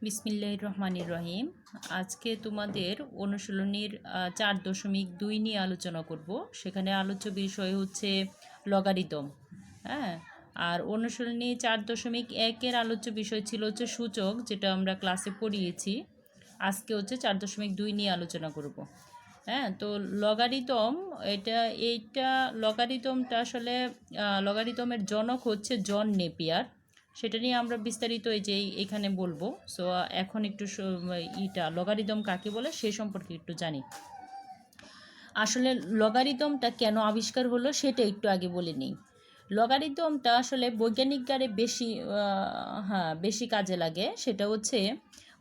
বিসমিল্লাহির রহমানির রহিম। আজকে তোমাদের অনুশীলনীর 4.2 নিয়ে আলোচনা করব। সেখানে আলোচ্য বিষয় হচ্ছে লগারিদম। হ্যাঁ, আর অনুশীলনী 4.1-এর আলোচ্য বিষয় ছিল হচ্ছে সূচক, যেটা আমরা ক্লাসে পড়িয়েছি। আজকে হচ্ছে 4.2 নিয়ে আলোচনা করব। হ্যাঁ, তো লগারিদম এইটা লগারিদমটা আসলে লগারিদমের জনক হচ্ছে জন নেপিয়ার। সেটা নিয়ে আমরা বিস্তারিত এখানে বলবো। সো এখন একটু লগারিদম কাকে বলে সে সম্পর্কে একটু জানি। আসলে লগারিদমটা কেন আবিষ্কার হলো সেটা একটু আগে বলে নিই। লগারিদমটা আসলে বৈজ্ঞানিক গারে বেশি কাজে লাগে। সেটা হচ্ছে,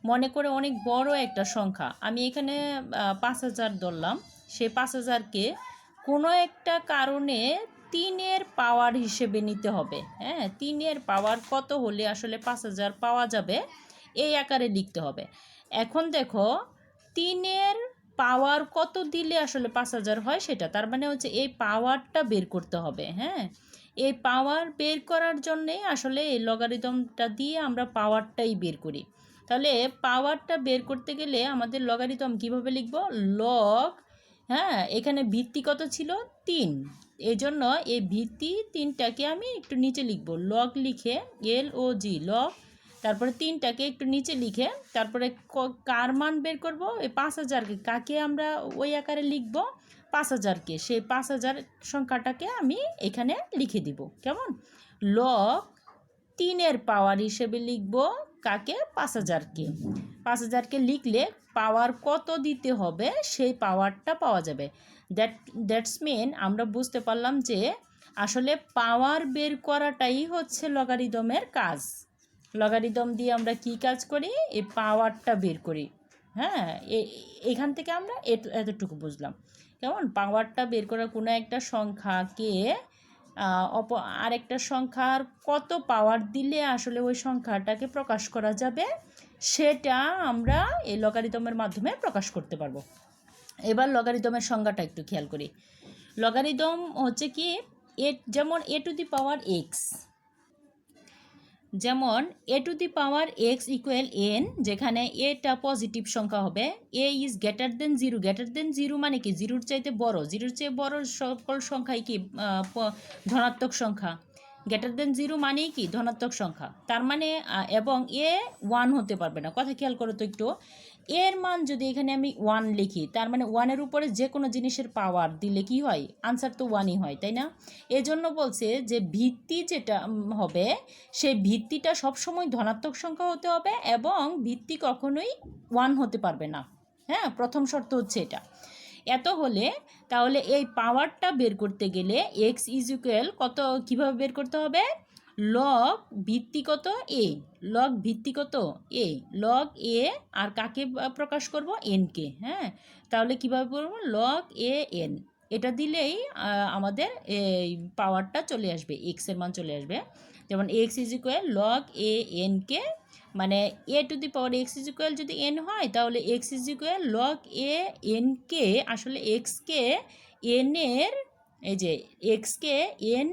মনে করে অনেক বড় একটা সংখ্যা, আমি এখানে 5000 ধরলাম। সে 5000কে কোনো একটা কারণে 3-এর পাওয়ার হিসেবে নিতে হবে। হ্যাঁ, 3-এর পাওয়ার কত হলে আসলে 5000 পাওয়া যাবে এই আকারে লিখতে হবে। এখন দেখো, 3-এর পাওয়ার কত দিলে আসলে 5000 হয় সেটা, তার মানে হচ্ছে এই পাওয়ারটা বের করতে হবে। হ্যাঁ, এই পাওয়ার বের করার জন্যে আসলে এই লগারিদমটা দিয়ে আমরা পাওয়ারটাই বের করি। তাহলে পাওয়ারটা বের করতে গেলে আমাদের লগারিদম কিভাবে লিখব? লগ, হ্যাঁ, এখানে ভিত্তি কত ছিল? 3। এই জন্য এই ভিত্তি 3টাকে আমি একটু নিচে লিখব। লগ লিখে LOG লগ, তারপরে 3টাকে একটু নিচে লিখে তারপরে কার মান বের করব? এই 5000কে কাকে আমরা ওই আকারে লিখব? 5000কে, সেই 5000 সংখ্যাটাকে আমি এখানে লিখে দিব। কেমন? লগ 3-এর পাওয়ার হিসেবে লিখব কাকে? 5000কে। 5000কে লিখলে পাওয়ার কত দিতে হবে সেই পাওয়ারটা পাওয়া যাবে। দ্যাটস মিন আমরা বুঝতে পারলাম যে আসলে পাওয়ার বের করাটাই হচ্ছে লগারিদমের কাজ। লগারিদম দিয়ে আমরা কি কাজ করি? এই পাওয়ারটা বের করি। হ্যাঁ, এখান থেকে আমরা এতটুকু বুঝলাম। কেমন? পাওয়ারটা বের করা কোনো একটা সংখ্যাকে আরেকটা সংখ্যার কত পাওয়ার দিলে আসলে ওই সংখ্যাটাকে প্রকাশ করা যাবে সেটা আমরা এই লগারিদমের মাধ্যমে প্রকাশ করতে পারবো। এবার লগারিদমের সংজ্ঞাটা একটু খেয়াল করি। লগারিদম হচ্ছে কি, যেমন a two the power x, যেমন a two the power x equal n, যেখানে এটা পজিটিভ সংখ্যা হবে। a is greater than 0। Greater than 0 মানে কি? 0-র চাইতে বড়। 0-র চেয়ে বড় সকল সংখ্যাই কি? ধনাত্মক সংখ্যা। গ্রেটার দেন 0 মানেই কি? ধনাত্মক সংখ্যা। তার মানে এবং a 1 হতে পারবে না। কথা খেয়াল করো তো একটু। এর মান যদি এখানে আমি 1 লিখি, তার মানে 1-এর উপরে যে কোনো জিনিসের পাওয়ার দিলে কি হয়? আনসার তো 1ই হয়, তাই না? এজন্য বলছে যে ভিত্তি যেটা হবে, সেই ভিত্তিটা সবসময় ধনাত্মক সংখ্যা হতে হবে এবং ভিত্তি কখনোই 1 হতে পারবে না। হ্যাঁ, প্রথম শর্ত হচ্ছে এটা। এত হলে তাহলে এই পাওয়ারটা বের করতে গেলে x ইজ ইকুয়াল কত, কীভাবে বের করতে হবে? লগ ভিত্তি কত? a। লগ ভিত্তি কত? a। লগ a, আর কাকে প্রকাশ করব? n কে। হ্যাঁ, তাহলে কীভাবে করব? Log a n। এটা দিলেই আমাদের এই পাওয়ারটা চলে আসবে, x এর মান চলে আসবে। যেমন x is equal log a n কে, মানে a two the power x is equal যদি n হয় তাহলে x is equal log a n কে, আসলে x কে n এর, এই যে x কে n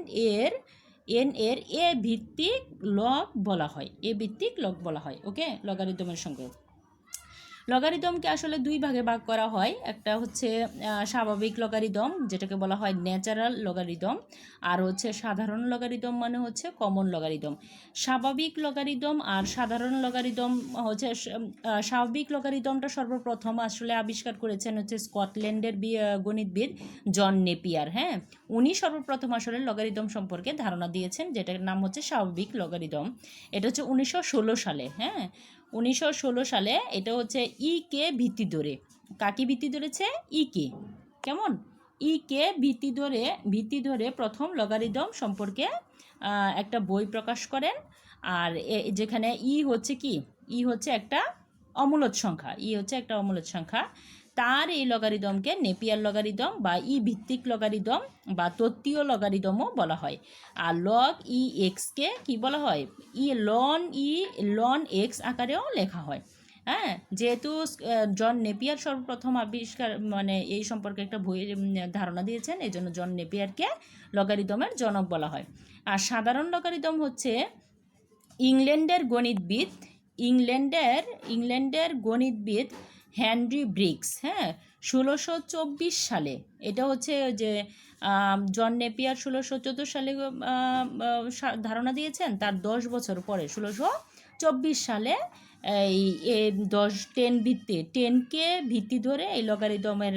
এর a ভিত্তিক লগ বলা হয়। a ভিত্তিক লগ বলা হয়। ওকে, লগারিদমের সঙ্গে লগারিদমকে আসলে 2 ভাগে ভাগ করা হয়। একটা হচ্ছে স্বাভাবিক লগারিদম, যেটাকে বলা হয় ন্যাচারাল লগারিদম, আর হচ্ছে সাধারণ লগারিদম মানে হচ্ছে কমন লগারিদম। স্বাভাবিক লগারিদম আর সাধারণ লগারিদম হচ্ছে, স্বাভাবিক লগারিদমটা সর্বপ্রথম আসলে আবিষ্কার করেছেন হচ্ছে স্কটল্যান্ডের গণিতবিদ জন নেপিয়ার। হ্যাঁ, উনি সর্বপ্রথম আসলে লগারিদম সম্পর্কে ধারণা দিয়েছেন, যেটার নাম হচ্ছে স্বাভাবিক লগারিদম। এটা হচ্ছে 1916 সালে। হ্যাঁ, 1916 সালে এটা হচ্ছে কে ভিত্তি ধরে। কাকে ভিত্তি ধরেছে? কে। কেমন? কে ভিত্তি ধরে প্রথম লগারিদম সম্পর্কে একটা বই প্রকাশ করেন। আর যেখানে হচ্ছে কি? হচ্ছে একটা অমূলদ সংখ্যা। হচ্ছে একটা অমূলদ সংখ্যা। তার এই লগারিদমকে নেপিয়ার লগারিদম বা ভিত্তিক লগারিদম বা তত্ত্বীয় লগারিদমও বলা হয়। আর লগ এক্সকে কি বলা হয়? লন এক্স আকারেও লেখা হয়। হ্যাঁ, যেহেতু জন নেপিয়ার সর্বপ্রথম আবিষ্কার, মানে এই সম্পর্কে একটা বইয়ের ধারণা দিয়েছেন, এই জন্য জন নেপিয়ারকে লগারিদমের জনক বলা হয়। আর সাধারণ লগারিদম হচ্ছে ইংল্যান্ডের গণিতবিদ ইংল্যান্ডের গণিতবিদ হেনরি ব্রিগস, হ্যাঁ, 1624 সালে, এটা হচ্ছে যে জন নেপিয়ার 1614 সালে ধারণা দিয়েছেন, তার 10 বছর পরে 1624 সালে এই 10কে ভিত্তি ধরে এই লগারিদমের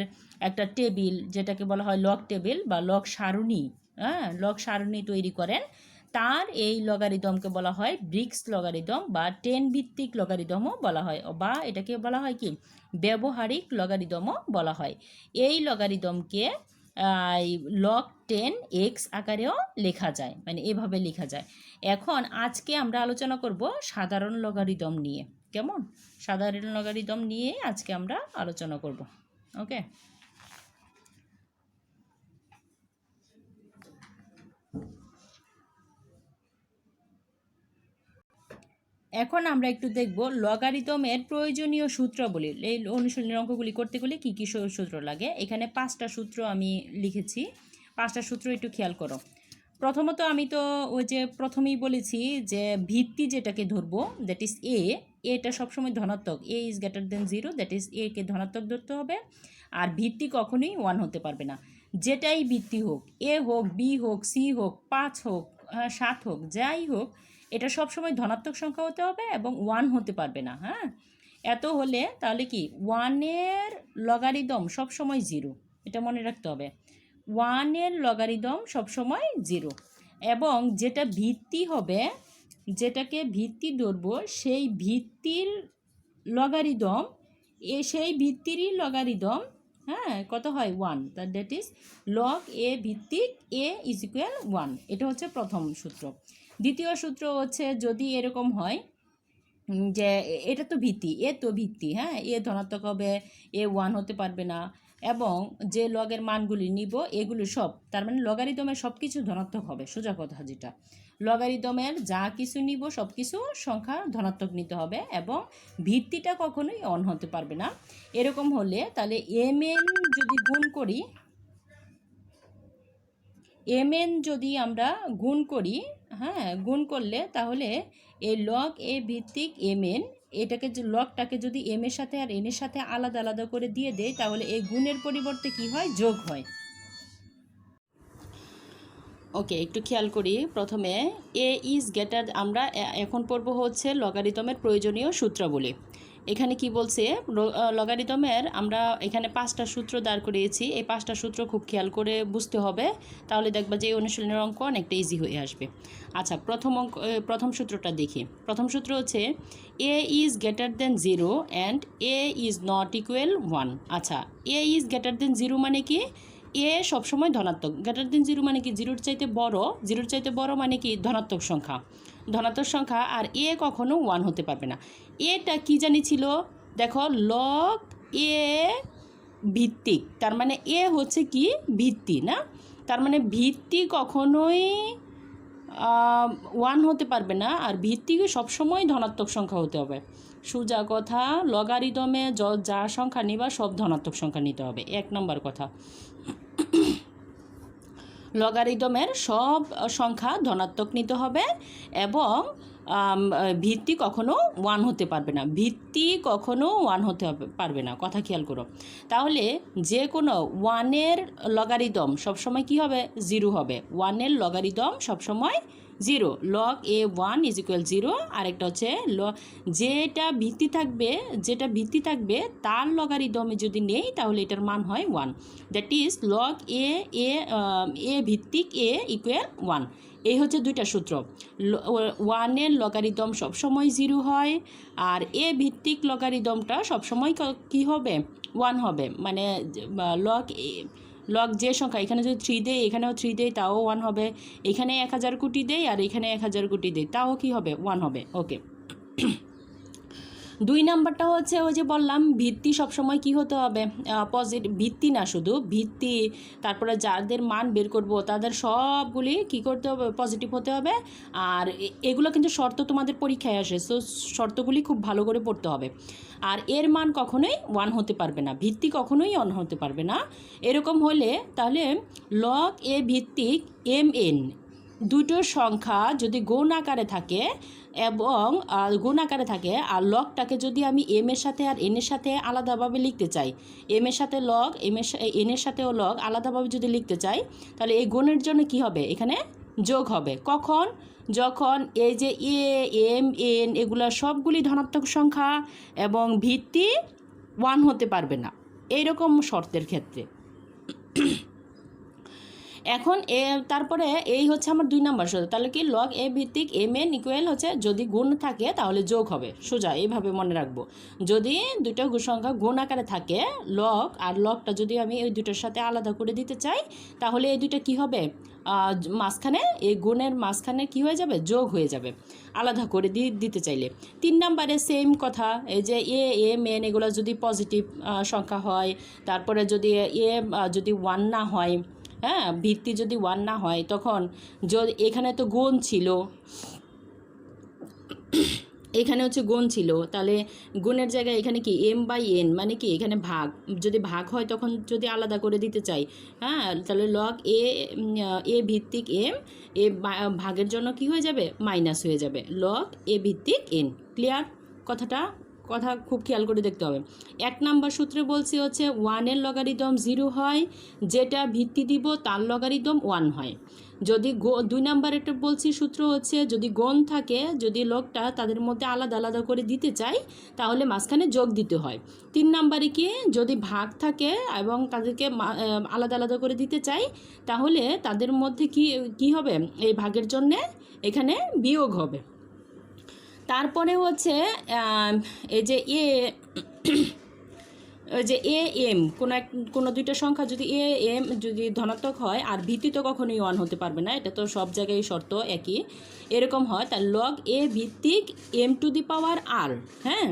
একটা টেবিল, যেটাকে বলা হয় লগ টেবিল বা লগ সারণী, হ্যাঁ, লগ সারণী তৈরি করেন। তার এই লগারিদমকে বলা হয় ব্রিগস লগারিদম বা 10 ভিত্তিক লগারিদমও বলা হয়, বা এটাকে বলা হয় কি ব্যবহারিক লগারিদমও বলা হয়। এই লগারিদমকে লগ 10x আকারেও লেখা যায়, মানে এভাবে লেখা যায়। এখন আজকে আমরা আলোচনা করব সাধারণ লগারিদম নিয়ে। কেমন? সাধারণ লগারিদম নিয়ে আজকে আমরা আলোচনা করব। ওকে, এখন আমরা একটু দেখব লগারিদমের প্রয়োজনীয় সূত্রাবলী। এই অনুশীলনের অঙ্কগুলি করতে গেলে কী কী সূত্র লাগে। এখানে 5টা সূত্র আমি লিখেছি, 5টা সূত্র একটু খেয়াল করো। প্রথমত আমি তো ওই যে প্রথমেই বলেছি যে ভিত্তি যেটাকে ধরবো, দ্যাট ইজ এটা সবসময় ধনাত্মক, a is greater than 0, that is একে ধনাত্মক ধরতে হবে। আর ভিত্তি কখনোই 1 হতে পারবে না। যেটাই ভিত্তি হোক, এ হোক, বি হোক, সি হোক, 5 হোক, 7 হোক, যাই হোক, এটা সবসময় ধনাত্মক সংখ্যা হতে হবে এবং 1 হতে পারবে না। হ্যাঁ, এত হলে তাহলে কি 1-এর লগারিদম সবসময় 0, এটা মনে রাখতে হবে। 1-এর লগারিদম সবসময় 0, এবং যেটা ভিত্তি হবে, যেটাকে ভিত্তি ধরবো, সেই ভিত্তির লগারিদম, সেই ভিত্তিরই লগারিদম, হ্যাঁ, কত হয় 1, দ্যাট ইজ লগ এ ভিত্তিক এ ইজ ইকুয়াল 1। এটা হচ্ছে প্রথম সূত্র। দ্বিতীয় সূত্র হচ্ছে যদি এরকম হয় যে এটা তো ভিত্তি, এ তো ভিত্তি, হ্যাঁ, এ ধনাত্মক হবে, এ 1 হতে পারবে না, এবং যে লগের মানগুলি নিব এগুলো সব, তার মানে লগারিদমের সব কিছু ধনাত্মক হবে। সোজা কথা, যেটা লগারিদমের যা কিছু নিব সব কিছু সংখ্যা ধনাত্মক নিতে হবে, এবং ভিত্তিটা কখনোই অন হতে পারবে না। এরকম হলে তাহলে mn যদি গুণ করি, mn যদি আমরা গুণ করি, হ্যাঁ, গুণ করলে তাহলে এই লগ এ ভিত্তিক mn, এটাকে যে লগটাকে যদি m এর সাথে আর n এর সাথে আলাদা আলাদা করে দিয়ে দেয়, তাহলে এই গুণের পরিবর্তে কি হয়, যোগ হয়। ওকে, একটু খেয়াল করি। প্রথমে এ ইজ গ্রেটার, আমরা এখন পড়ব হচ্ছে লগারিদমের প্রয়োজনীয় সূত্রাবলী। এখানে কি বলছে, লগারিদমের আমরা এখানে 5টা সূত্র দাঁড় করিয়েছি। এই 5টা সূত্র খুব খেয়াল করে বুঝতে হবে, তাহলে দেখবা যে এই অনুশীলনের অঙ্ক অনেকটা ইজি হয়ে আসবে। আচ্ছা, প্রথম সূত্রটা দেখি। প্রথম সূত্র হচ্ছে a is greater than 0 and a is not equal 1। আচ্ছা, এ ইজ গ্রেটার দেন 0 মানে কি, এ সবসময় ধনাত্মক। গ্রেটার দেন 0 মানে কি, 0-র চাইতে বড় মানে কি ধনাত্মক সংখ্যা, আর এ কখনো 1 হতে পারবে না। এটা কি জানি ছিল, দেখো লগ এ ভিত্তিক, তার মানে এ হচ্ছে কি ভিত্তি, না, তার মানে ভিত্তি কখনোই 1 হতে পারবে না, আর ভিত্তি সবসময় ধনাত্মক সংখ্যা হতে হবে। সোজা কথা, লগারিদমে যা সংখ্যা নিবা সব ধনাত্মক সংখ্যা নিতে হবে, 1 নম্বর কথা। লগারিদমের সব সংখ্যা ধনাত্মক নিতে হবে, এবং ভিত্তি কখনো 1 হতে পারবে না, পারবে না, কথা খেয়াল করো। তাহলে যে কোনো 1-এর লগারিদম সবসময় কি হবে, 0 হবে। 1-এর লগারিদম সবসময় 0, লগ এ 1 ইজ ইকুয়াল 0। আরেকটা হচ্ছে যেটা ভিত্তি থাকবে তার লগারিদমে যদি নেই, তাহলে এটার মান হয় 1, দ্যাট ইজ লগ এ ভিত্তিক এ ইকুয়াল 1। এই হচ্ছে 2টা সূত্র। 1-এর লগারিদম সবসময় 0 হয়, আর এ ভিত্তিক লগারিদমটা সবসময় কি হবে, 1 হবে। মানে লগ যে সংখ্যা, এখানে যদি 3 দেয়, এখানেও 3 দেয়, তাও 1 হবে। এখানে 1000 কোটি দেয় আর এখানে 1000 কোটি দেয়, তাও কি হবে, 1 হবে। ওকে, 2 নাম্বারটা হচ্ছে ওই যে বললাম, ভিত্তি সবসময় কি হতে হবে, পজিটিভ ভিত্তি না, শুধু ভিত্তি, তারপরে যাদের মান বের করব তাদের সবগুলি কি করতে হবে, পজিটিভ হতে হবে। আর এগুলো কিন্তু শর্ত তোমাদের পরীক্ষায় আসে, সো শর্তগুলি খুব ভালো করে পড়তে হবে। আর এর মান কখনোই 1 হতে পারবে না, ভিত্তি কখনোই 1 হতে পারবে না। এরকম হলে তাহলে লগ এ ভিত্তিক mn, দুটো সংখ্যা যদি গুণ আকারে থাকে এবং গুণ আকারে থাকে আর লগটাকে যদি আমি এম এর সাথে আর এন এর সাথে আলাদাভাবে লিখতে চাই, এম এর সাথে লগ এন এর সাথেও লগ আলাদাভাবে যদি লিখতে চাই, তাহলে এই গুণের জন্য কি হবে, এখানে যোগ হবে। কখন? যখন এই যে এ এম এন এগুলো সবগুলি ধনাত্মক সংখ্যা এবং ভিত্তি 1 হতে পারবে না, এইরকম শর্তের ক্ষেত্রে। এখন তারপরে এই হচ্ছে আমার 2 নম্বর শর্ত। তাহলে কি লগ এ ভিত্তিক এম এন ইকুয়াল হচ্ছে যদি গুণ থাকে তাহলে যোগ হবে, সোজা এইভাবে মনে রাখবো। যদি দুটো সংখ্যা গুণ আকারে থাকে লগ আর লগটা যদি আমি এই দুটোর সাথে আলাদা করে দিতে চাই, তাহলে এই দুটো কি হবে, মাঝখানে এই গুণের মাঝখানে কি হয়ে যাবে, যোগ হয়ে যাবে আলাদা করে দিতে চাইলে। 3 নম্বরে সেম কথা, এই যে এ এম এন এগুলো যদি পজিটিভ সংখ্যা হয়, তারপরে যদি যদি 1 না হয়, হ্যাঁ, ভিত্তি যদি 1 না হয়, তখন যদি এখানে তো গুণ ছিল, এখানে হচ্ছে গুণ ছিল, তাহলে গুণের জায়গায় এখানে কি এম বাই এন মানে কি এখানে ভাগ, যদি ভাগ হয় তখন যদি আলাদা করে দিতে চাই, হ্যাঁ, তাহলে লগ এ ভিত্তিক এম এ ভাগের জন্য কি হয়ে যাবে, মাইনাস হয়ে যাবে লগ এ ভিত্তিক এন। ক্লিয়ার? কথা খুব খেয়াল করে দেখতে হবে। 1 নম্বর সূত্রে বলছি হচ্ছে 1 এর লগারিদম 0 হয়, যেটা ভিত্তি দিব তার লগারিদম 1 হয়। যদি 2 নম্বরেরটা বলছি সূত্র হচ্ছে যদি গুণ থাকে, যদি লগটা তাদের মধ্যে আলাদা আলাদা করে দিতে চাই, তাহলে মাঝখানে যোগ দিতে হয়। 3 নম্বরে কি যদি ভাগ থাকে এবং তাদেরকে আলাদা আলাদা করে দিতে চাই, তাহলে তাদের মধ্যে কি হবে, এই ভাগের জন্যে এখানে বিয়োগ হবে। তারপরে হচ্ছে এই যে এ এম কোনো দুইটা সংখ্যা যদি এ এম যদি ধনাত্মক হয় আর ভিত্তি তো কখনোই 1 হতে পারবে না, এটা তো সব জায়গায় শর্ত একই, এরকম হয়, তার লগ এ ভিত্তিক এম টু দি পাওয়ার আর, হ্যাঁ,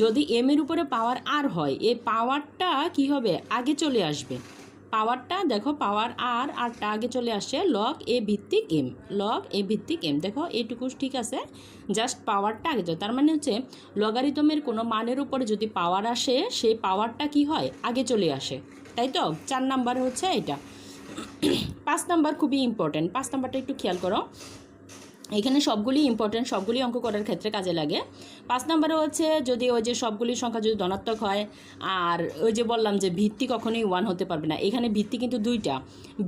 যদি এম এর উপরে পাওয়ার আর হয়, এই পাওয়ারটা কি হবে, আগে চলে আসবে, পাওয়ারটা দেখো পাওয়ার আরটা আগে চলে আসছে, লগ এ ভিত্তিক এম, লগ এ ভিত্তিক এম, দেখো এইটুকু ঠিক আছে, জাস্ট পাওয়ারটা আগে চলে, তার মানে হচ্ছে লগারিদমের কোনো মানের উপরে যদি পাওয়ার আসে, সেই পাওয়ারটা কি হয়, আগে চলে আসে, তাই তো। 4 নাম্বার হচ্ছে এটা। 5 নাম্বার খুবই ইম্পর্টেন্ট, 5 নাম্বারটা একটু খেয়াল করো, এখানে সবগুলি ইম্পর্টেন্ট, সবগুলি অঙ্ক করার ক্ষেত্রে কাজে লাগে। 5 নম্বরে হচ্ছে যদি ওই যে সবগুলি সংখ্যা যদি ধনাত্মক হয় আর ওই যে বললাম যে ভিত্তি কখনোই 1 হতে পারবে না, এখানে ভিত্তি কিন্তু 2টা,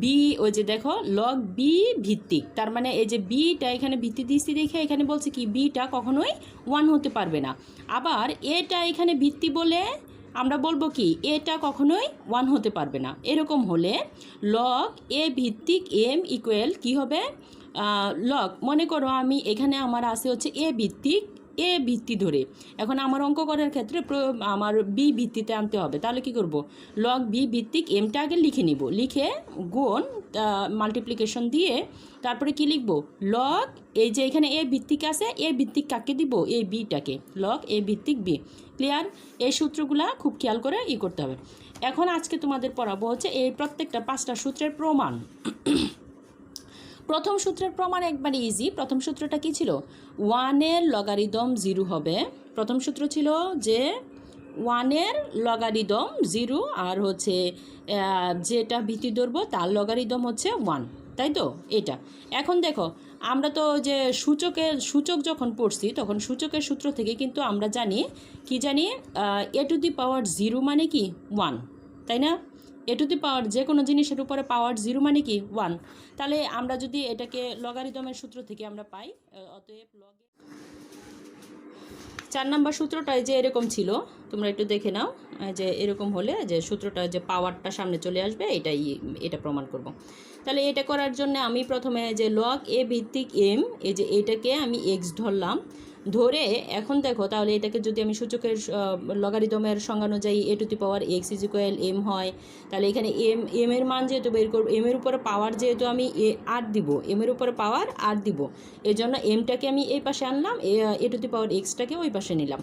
বি ওই যে দেখো লগ বি ভিত্তিক, তার মানে এই যে বিটা এখানে ভিত্তি দিচ্ছি দেখে এখানে বলছে কি বিটা কখনোই 1 হতে পারবে না, আবার এটা এখানে ভিত্তি বলে আমরা বলবো কি এটা কখনোই 1 হতে পারবে না। এরকম হলে লগ এ ভিত্তিক এম ইকুয়াল কি হবে, লগ, মনে করো আমি এখানে আমার আছে হচ্ছে এ ভিত্তি ধরে, এখন আমার অঙ্ক করার ক্ষেত্রে আমার বি ভিত্তিতে আনতে হবে, তাহলে কি করব, লগ বি ভিত্তিক এমটা আগে লিখে নিব, লিখে গুণ মাল্টিপ্লিকেশন দিয়ে তারপরে কি লিখব, লগ এই যে এখানে এ ভিত্তিক আছে, এ ভিত্তিক কাকে দিব, এই বিটাকে, লগ এ ভিত্তিক বি। ক্লিয়ার? এই সূত্রগুলা খুব খেয়াল করে করতে হবে। এখন আজকে তোমাদের পড়াবো হচ্ছে এই প্রত্যেকটা 5টা সূত্রের প্রমাণ। প্রথম সূত্রের প্রমাণ একবারে ইজি। প্রথম সূত্রটা কি ছিল, 1 এর লগারিদম 0 হবে। প্রথম সূত্র ছিল যে 1 এর লগারিদম 0 আর হচ্ছে যেটা ভিত্তি ধরবো তার লগারিদম হচ্ছে 1, তাই তো এটা। এখন দেখো আমরা তো যে সূচক যখন পড়ছি তখন সূচকের সূত্র থেকে কিন্তু আমরা জানি এ টু দি পাওয়ার 0 মানে কি 1, তাই না। এ টু দি পাওয়ার যে কোনো জিনিসের উপরে পাওয়ার 0 মানে কি 1, তাহলে আমরা যদি এটাকে লগারিদমের সূত্র থেকে আমরা পাই, অতএব লগে 4 নম্বর সূত্রটা যে এরকম ছিল, তোমরা একটু দেখে নাও, যে এরকম হলে যে সূত্রটা যে পাওয়ারটা সামনে চলে আসবে, এটা প্রমাণ করব। তাহলে এটা করার জন্য আমি প্রথমে যে লগ এ ভিত্তিক এম, এই যে এটাকে আমি এক্স ধরলাম, ধরে এখন দেখো তাহলে এটাকে যদি আমি সূচকের লগারিদমের সংজ্ঞা অনুযায়ী a to the power x is equal m হয়, তাহলে এখানে এম এর মান যেহেতু বের করবো, এম এর উপরে পাওয়ার যেহেতু আমি আর দিব, এম এর উপরে পাওয়ার আর দিব, এই জন্য এমটাকে আমি এই পাশে আনলাম, এ টু দি পাওয়ার এক্সটাকে ওই পাশে নিলাম,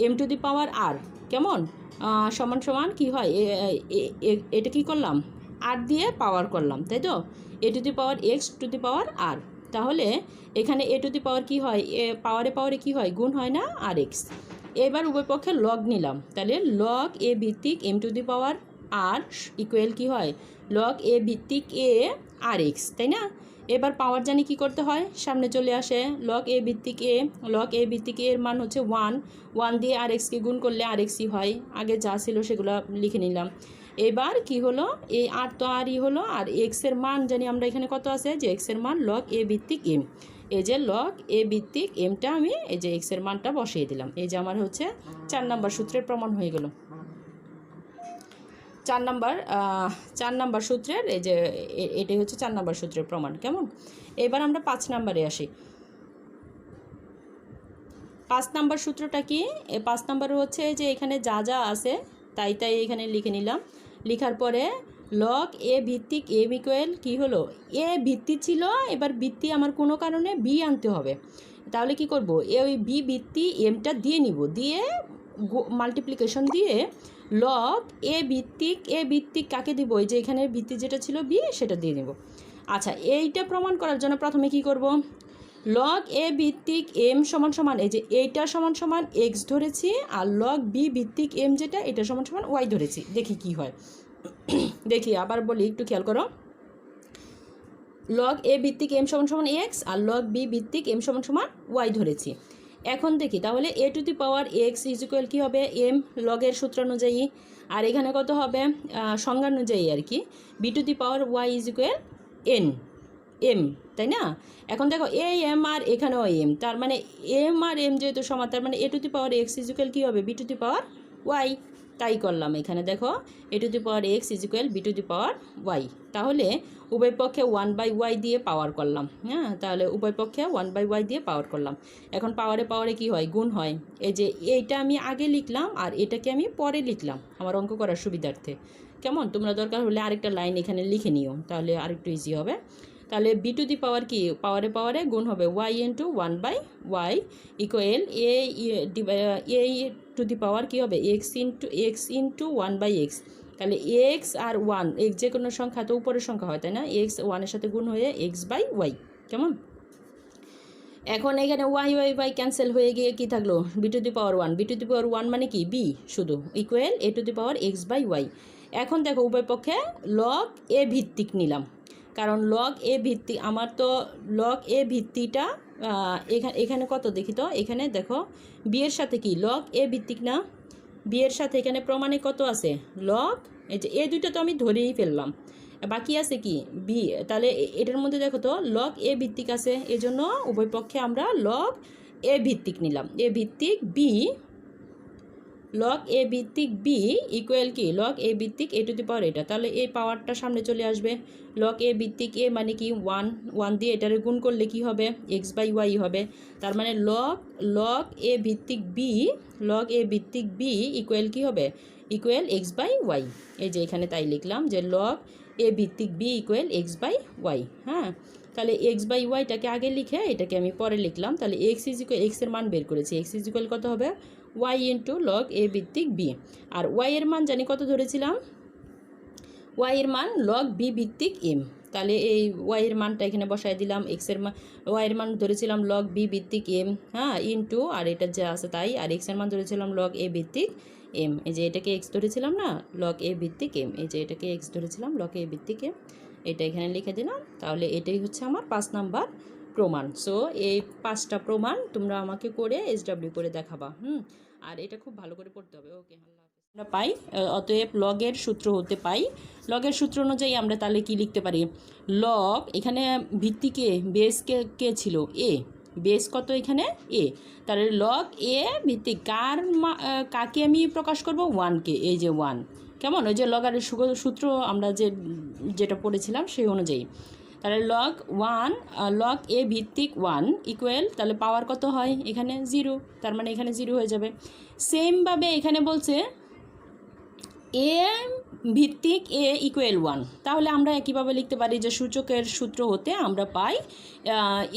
এম টু দি পাওয়ার আর কেমন সমান সমান কি হয়, এটা কি করলাম, আর দিয়ে পাওয়ার করলাম, তাই তো, a to the power x to the power r. তাহলে এখানে এ টু দি পাওয়ার কী হয়, পাওয়ারে কী হয়, গুণ হয় না, আর এক্স। এবার উভয় পক্ষে লগ নিলাম, তাহলে লগ এ ভিত্তিক m to the power r equal কী হয়, লগ এ ভিত্তিক এ আর এক্স, তাই না। এবার পাওয়ার জানি কি করতে হয়, সামনে চলে আসে লগ এ ভিত্তিক এ, লগ এ ভিত্তিক এর মান হচ্ছে 1 দিয়ে আর এক্সকে গুণ করলে আর এক্সই হয়, আগে যা ছিল সেগুলো লিখে নিলাম। এবার কি হলো, এই আর তো আরই হলো, আর এক্সের মান জানি আমরা এখানে কত আছে, যে এক্সের মান লগ এ ভিত্তিক এম, এই যে লগ এ ভিত্তিক এমটা আমি এই যে এক্সের মানটা বসিয়ে দিলাম। এই যে আমার হচ্ছে 4 নম্বর সূত্রের প্রমাণ হয়ে গেল। 4 নম্বর সূত্রের এই যে এটাই হচ্ছে 4 নম্বর সূত্রের প্রমাণ। কেমন, এবার আমরা 5 নম্বরে আসি। 5 নম্বর সূত্রটা কি, 5 নম্বরে হচ্ছে যে এখানে যা যা আছে তাই এখানে লিখে নিলাম। লিখার পরে লগ এ ভিত্তিক এম ইকুয়াল কী হলো, এ ভিত্তি ছিল, এবার ভিত্তি আমার কোনো কারণে বি আনতে হবে, তাহলে কি করব, ওই বি ভিত্তি এমটা দিয়ে নিব, দিয়ে মাল্টিপ্লিকেশন দিয়ে লগ এ ভিত্তিক কাকে দিব, এই যে এখানে ভিত্তি যেটা ছিল বি সেটা দিয়ে নিব। আচ্ছা, এইটা প্রমাণ করার জন্য প্রথমে কি করব, লগ এ ভিত্তিক এম সমান সমান এই যে এইটা সমান সমান এক্স ধরেছি, আর লগ বি ভিত্তিক এম যেটা এটা সমান সমান ওয়াই ধরেছি। দেখি কি হয়, দেখি আবার বলি, একটু খেয়াল করো। লগ এ ভিত্তিক এম সমান সমান এক্স আর লগ বি ভিত্তিক এম সমান সমান ওয়াই ধরেছি। এখন দেখি তাহলে a to the power x is equal কী হবে, এম লগের সূত্র অনুযায়ী, আর এখানে কত হবে সংজ্ঞা অনুযায়ী আর কি, b to the power y is equal m, তাই না। এখন দেখো এ এম আর এখানেও এম, তার মানে এম আর এম যেহেতু সমান, তার মানে a to the power x is equal কী হবে, b to the power y. তাই করলাম এখানে, দেখো a to the power x is equal b to the power y. তাহলে উভয় পক্ষে 1/y দিয়ে পাওয়ার করলাম, হ্যাঁ, তাহলে উভয় পক্ষে 1/y দিয়ে পাওয়ার করলাম। এখন পাওয়ারে কী হয়, গুণ হয়। এই যে এইটা আমি আগে লিখলাম আর এটাকে আমি পরে লিখলাম আমার অঙ্ক করার সুবিধার্থে। কেমন, তোমরা দরকার হলে আরেকটা লাইন এখানে লিখে নিও, তাহলে আরেকটু ইজি হবে। তাহলে বি টু দি পাওয়ার কি, পাওয়ারে গুণ হবে y into 1/y equal a to the power কী হবে এক্স ইন্টু 1/x। তাহলে এক্স আর 1, এক্স যে কোনো সংখ্যা তো উপরের সংখ্যা হয়, তাই না, এক্স 1-এর সাথে গুণ হয়ে x/y। কেমন, এখন এখানে ওয়াই ক্যান্সেল হয়ে গিয়ে কি থাকলো, b to the power 1, b to the power 1 মানে কি বি শুধু, equal a to the power x/y। এখন দেখো উভয় পক্ষে লগ এ ভিত্তিক নিলাম, কারণ লগ এ ভিত্তি আমার তো লগ এ ভিত্তিটা এখানে কত দেখি তো, এখানে দেখো বি এর সাথে কি লগ এ ভিত্তিক না, বি এর সাথে এখানে প্রমাণে কত আছে লগ, এই যে এ দুটো তো আমি ধরেই ফেললাম, বাকি আছে কি বি, তাহলে এটার মধ্যে দেখো তো লগ এ ভিত্তিক আছে, এজন্য উভয় পক্ষে আমরা লগ এ ভিত্তিক নিলাম, এ ভিত্তিক বি, লগ এ ভিত্তিক বি ইকুয়াল কি লগ এ ভিত্তিক এ টু দি পাওয়ার এটা, তাহলে এই পাওয়ারটা সামনে চলে আসবে। লগ এ ভিত্তিক এ মানে কি 1 দিয়ে এটারে গুণ করলে কি হবে x/y হবে, তার মানে লগ এ ভিত্তিক বি ইকুয়াল কি হবে, ইকুয়াল x/y। এই যে এখানে তাই লিখলাম যে লগ এ ভিত্তিক বি ইকুয়াল x/y। হ্যাঁ, তাহলে x/yটাকে আগে লিখে এটাকে আমি পরে লিখলাম, তাহলে এক্সের মান বের করেছি, এক্স ইজ ইকুয়াল কত হবে ওয়াই ইন্টু লগ এ ভিত্তিক বি, আর ওয়াই এর মান জানি কত ধরেছিলাম, ওয়াই এর মান লগ বি ভিত্তিক এম, তাহলে এই ওয়াই এর মানটা এখানে বসাই দিলাম, এক্সের মান ওয়াই এর মান ধরেছিলাম লগ বি ভিত্তিক এম, হ্যাঁ, ইন্টু আর এটা যা আছে তাই, আর এক্সের মান ধরেছিলাম লগ এ ভিত্তিক এম, এই যে এটাকে এক্স ধরেছিলাম না লগ এ ভিত্তিক এম, এই যে এটাকে এক্স ধরেছিলাম লগ এ ভিত্তিক এম, এটা এখানে লিখে দিলাম। তাহলে এটাই হচ্ছে আমার 5 নাম্বার প্রমাণ। সো এই 5টা প্রমাণ তোমরা আমাকে করে SW করে দেখাবা। আর এটা খুব ভালো করে পড়তে হবে। ওকে, আল্লাহ হাফেজ। আমরা পাই অতএব লগের সূত্র হতে পাই, লগের সূত্র অনুযায়ী আমরা তাহলে কি লিখতে পারি, লগ এখানে ভিত্তিকে বেস কে ছিল এ, বেস কত এখানে এ, তাহলে লগ এ ভিত্তিক কাকে আমি প্রকাশ করব 1কে, এই যে 1, কেমন, ওই যে লগারের সূত্র আমরা যেটা পড়েছিলাম সেই অনুযায়ী। তাহলে লগ এ ভিত্তিক 1 ইকুয়াল, তাহলে পাওয়ার কত হয় এখানে 0, তার মানে এখানে 0 হয়ে যাবে। সেমভাবে এখানে বলছে এ ভিত্তিক এ ইকুয়াল 1, তাহলে আমরা একইভাবে লিখতে পারি যে সূচকের সূত্র হতে আমরা পাই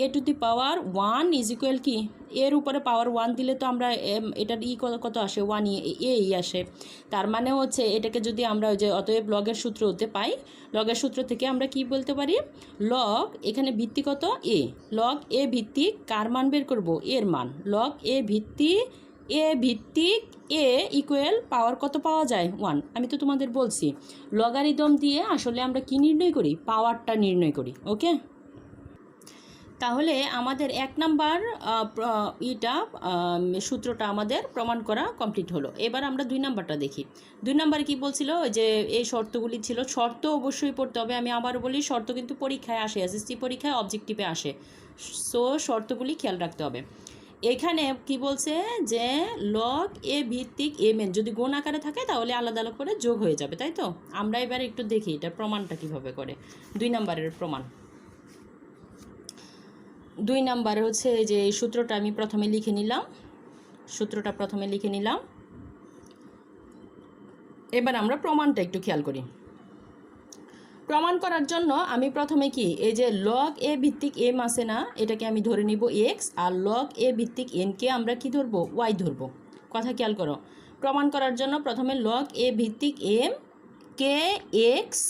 a to the power 1 is equal কি, এর উপরে পাওয়ার 1 দিলে তো আমরা এটার কত আসে 1 এই আসে, তার মানে হচ্ছে এটাকে যদি আমরা ওই যে অতএব লগের সূত্র হতে পাই, লগের সূত্র থেকে আমরা কি বলতে পারি, লগ এখানে ভিত্তি কত এ, লগ এ ভিত্তিক কার মান বের করব, এর মান, লগ এ ভিত্তিক এ ইকুয়াল পাওয়ার কত পাওয়া যায় 1, আমি তো তোমাদের বলছি লগারিদম দিয়ে আসলে আমরা কি নির্ণয় করি, পাওয়ারটা নির্ণয় করি। ওকে। তাহলে আমাদের 1 নাম্বার সূত্রটা আমাদের প্রমাণ করা কমপ্লিট হলো। এবার আমরা 2 নাম্বারটা দেখি। 2 নাম্বারে কি বলছিল, যে এই শর্তগুলি ছিল। শর্ত অবশ্যই পড়তে হবে। আমি আবার বলি, শর্ত কিন্তু পরীক্ষায় আসে, এসএসসি পরীক্ষায় অবজেক্টিভে আসে। সো শর্তগুলি খেয়াল রাখতে হবে। এখানে কি বলছে যে লগ এ ভিত্তিক এম এন যদি গুণ আকারে থাকে তাহলে আলাদা আলাদা করে যোগ হয়ে যাবে, তাই তো? আমরা এবার একটু দেখি এটা প্রমাণটা কিভাবে করে। 2 নাম্বারের প্রমাণ। 2 নাম্বারে হচ্ছে যে এই সূত্রটা আমি প্রথমে লিখে নিলাম। এবার আমরা প্রমাণটা একটু খেয়াল করি। প্রমাণ করার জন্য আমি প্রথমে কি এই যে লগ এ ভিত্তিক এম আছে না, এটাকে আমি ধরে নিব এক্স, আর লগ এ ভিত্তিক এনকে আমরা কি ধরবো, ওয়াই ধরবো। কথা খেয়াল করো। প্রমাণ করার জন্য প্রথমে লগ এ ভিত্তিক M K x,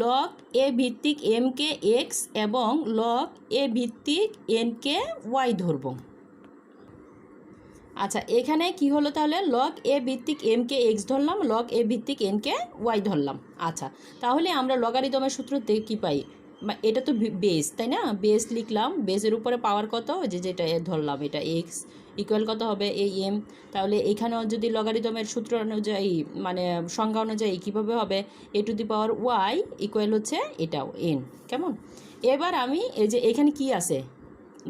log a ভিত্তিক এম কে এক্স এবং লগ এ ভিত্তিক এন কে ওয়াই ধরব। আচ্ছা, এখানে কি হলো তাহলে, লগ এ ভিত্তিক এম কে এক্স ধরলাম, লগ এ ভিত্তিক এন কে ওয়াই ধরলাম। আচ্ছা, তাহলে আমরা লগারিদমের সূত্রতে কি পাই, এটা তো বেস, তাই না? বেস লিখলাম, বেসের উপরে পাওয়ার কত, যেটা ধরলাম এটা এক্স ইকুয়াল কত হবে, এই এম। তাহলে এখানেও যদি লগারিদমের সূত্র অনুযায়ী মানে সংজ্ঞা অনুযায়ী কীভাবে হবে, a to the power y equal হচ্ছে এটাও এন। কেমন? এবার আমি এই যে এখানে কি আছে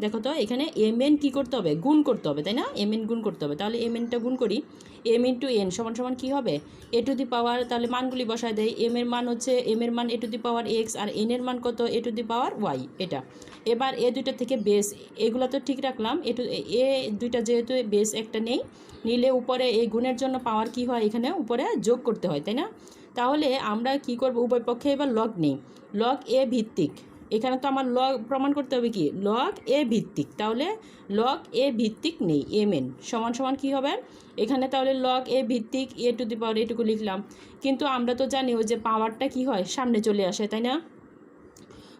দেখো তো, এখানে এম এন কী করতে হবে, গুণ করতে হবে, তাই না? এম এন গুণ করতে হবে। তাহলে এম এনটা গুণ করি, এম ইন্টু এন সমান সমান কী হবে, এ টু দি পাওয়ার, তাহলে মানগুলি বসায় দেয়। এম এর মান হচ্ছে, এম এর মান a to the power x, আর এন এর মান কত, এ টু দি পাওয়ার ওয়াই। এটা এবার এ দুইটা থেকে বেস এগুলো তো ঠিক রাখলাম, এ দুইটা যেহেতু বেস একটা নেই, নিলে উপরে এই গুণের জন্য পাওয়ার কি হয়, এখানে উপরে যোগ করতে হয়, তাই না? তাহলে আমরা কি করব, উভয় পক্ষে এবার লগ নেই, লগ এ ভিত্তিক, এখানে তো আমার লগ প্রমাণ করতে হবে কি, লগ এ ভিত্তিক। তাহলে লগ এ ভিত্তিক নেই, এম এন সমান সমান কী হবে এখানে, তাহলে লগ এ ভিত্তিক এ টু দি পাওয়ার এটুকু লিখলাম। কিন্তু আমরা তো জানি ওই যে পাওয়ারটা কি হয়, সামনে চলে আসে, তাই না?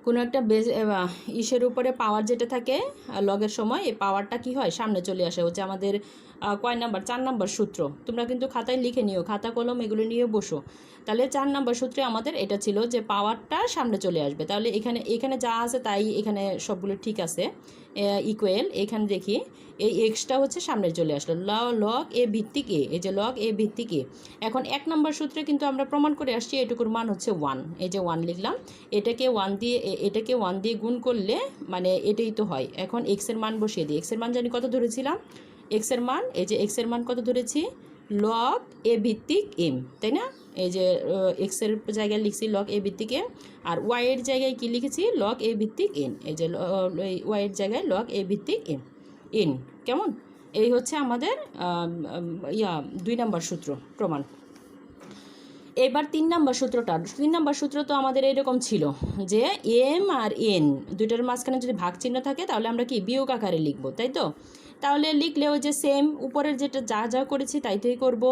কোনো একটা ইসের উপরে পাওয়ার যেটা থাকে লগের সময়, এই পাওয়ারটা কি হয়, সামনে চলে আসে। হচ্ছে আমাদের কয় নাম্বার, 4 নাম্বার সূত্র। তোমরা কিন্তু খাতায় লিখে নিও, খাতা কলম এগুলো নিয়ে বসো। তাহলে 4 নাম্বার সূত্রে আমাদের এটা ছিল যে পাওয়ারটা সামনে চলে আসবে। তাহলে এখানে যা আছে তাই এখানে সবগুলো ঠিক আছে, ইকুয়াল। এখানে দেখি এই এক্সটা হচ্ছে সামনে চলে আসলো, লগ এ ভিত্তিক এ, এই যে লগ এ ভিত্তিক এ। এখন 1 নাম্বার সূত্রে কিন্তু আমরা প্রমাণ করে আসছি এটুকুর মান হচ্ছে 1, এই যে 1 লিখলাম। এটাকে 1 দিয়ে গুণ করলে মানে এটাই তো হয়। এখন এক্সের মান বসিয়ে দিই, এক্সের মান জানি কত ধরেছিলাম, এক্সের মান এই যে এক্সের মান কত ধরেছি, লগ এ ভিত্তিক এম, তাই না? এই যে এক্সের জায়গায় লিখছি লগ এ ভিত্তিক এম, আর ওয়াইয়ের জায়গায় কি লিখেছি, লগ এ ভিত্তিক এন। এই যে ওয়াইয়ের জায়গায় লগ এ ভিত্তিক এন। কেমন? এই হচ্ছে আমাদের 2 নাম্বার সূত্র প্রমাণ। এবার 3 নাম্বার সূত্রটা, 3 নাম্বার সূত্র তো আমাদের এরকম ছিল যে এম আর এন দুইটার মাঝখানে যদি ভাগ চিহ্ন থাকে তাহলে আমরা কি বিয়োগ আকারে লিখবো, তাই তো? তাহলে লিখলেও যে সেম উপরের যেটা যা করেছি তাইতেই করবো।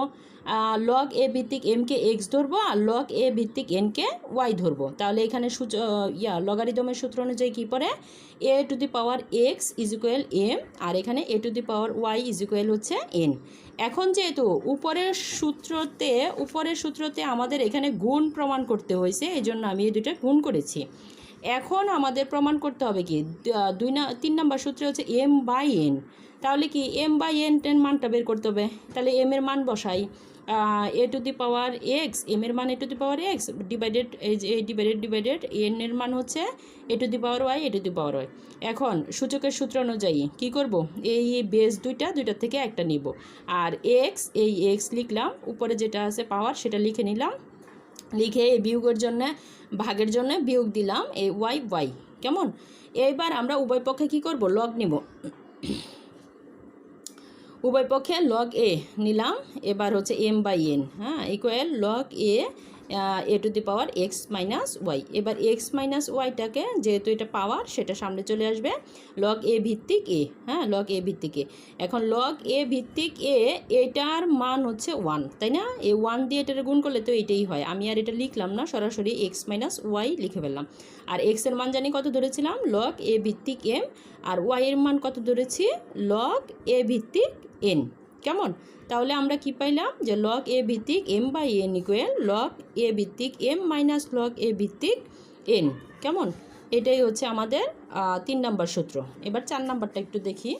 লগ এ ভিত্তিক এমকে এক্স ধরবো, আর লগ এ ভিত্তিক এনকে ওয়াই ধরবো। তাহলে এখানে লগারিদমের সূত্র অনুযায়ী কী পড়ে, a to the power x is equal m, আর এখানে a to the power y is equal হচ্ছে এন। এখন যেহেতু উপরের সূত্রতে আমাদের এখানে গুণ প্রমাণ করতে হয়েছে, এই জন্য আমি এই দুটো গুণ করেছি। এখন আমাদের প্রমাণ করতে হবে কি, 3 নাম্বার সূত্রে হচ্ছে এম বাই এন। তাহলে কি এম বাই এন মানটা বের করতে হবে। তাহলে এম এর মান বসাই, a to the power x, m এর মান a to the power x divided, এই যে ডিভাইডেড এন এর মান হচ্ছে a to the power y, a to the power y. এখন সূচকের সূত্র অনুযায়ী কি করব, এই বেস দুইটা থেকে একটা নিব, আর এক্স, এই এক্স লিখলাম, উপরে যেটা আছে পাওয়ার সেটা লিখে নিলাম, লিখে এই বিয়োগের জন্য ভাগের জন্য বিয়োগ দিলাম এই ওয়াই। কেমন? এইবার আমরা উভয় পক্ষে কি করব, লগ নিব, উভয় পক্ষে লগ এ নিলাম। এবার হচ্ছে এম বাই এন, হ্যাঁ, equal log a to the power x minus y. এবার এক্স মাইনাস ওয়াইটাকে যেহেতু এটা পাওয়ার সেটা সামনে চলে আসবে, লগ এ ভিত্তিক এ, হ্যাঁ, লগ এ ভিত্তিক এ। এখন লগ এ ভিত্তিক এ, এটার মান হচ্ছে 1, তাই না? এই 1 দিয়ে এটার গুণ করলে তো এটাই হয়। আমি আর এটা লিখলাম না, সরাসরি এক্স মাইনাস ওয়াই লিখে ফেললাম। আর এক্সের মান জানি কত ধরেছিলাম, লগ এ ভিত্তিক এম, আর ওয়াইয়ের মান কত ধরেছি, লগ এ ভিত্তিক এন। কেমন? তাহলে আমরা কি পাইলাম, যে লগ এ ভিত্তিক m by n equal log a ভিত্তিক এম মাইনাস লগ এ ভিত্তিক এন। কেমন? এটাই হচ্ছে আমাদের 3 নম্বর সূত্র। এবার 4 নম্বরটা একটু দেখি।